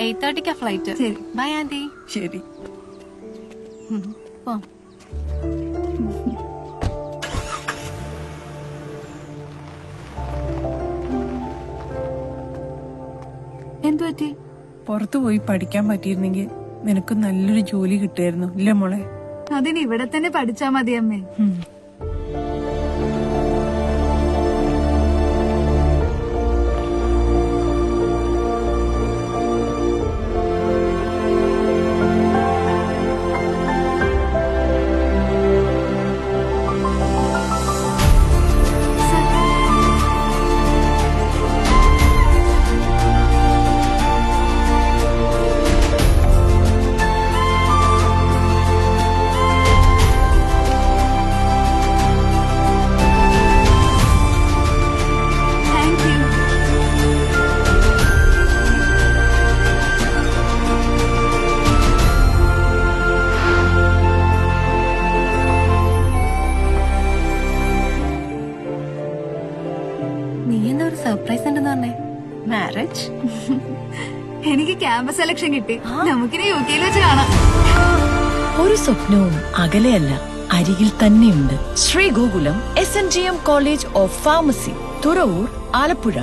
8:30 flight. ശരി. By anti. ശരി. പോ. എന്തു പറ്റി? പുറത്തു പോയി പഠിക്കാൻ പറ്റിയിരുന്നെങ്കിൽ നിനക്ക് നല്ലൊരു ജോലി കിട്ടുമായിരുന്നു ഇല്ലേ മോളെ? അതിന് ഇവിടെ തന്നെ പഠിച്ചാ മതി അമ്മേ. നീ എന്താ ഒരു സർപ്രൈസ് ഉണ്ടെന്ന് പറഞ്ഞേ? മാരേജ്? എനിക്ക് ക്യാമ്പസ് സെലക്ഷൻ കിട്ടി. നമുക്കിനി UK-യിൽ വെച്ച് കാണാം. ഒരു സ്വപ്നവും അകലെയല്ല, അരികിൽ തന്നെയുണ്ട്. Shri Gokulam SNGM college of pharmacy, Thuravoor, Alappuzha.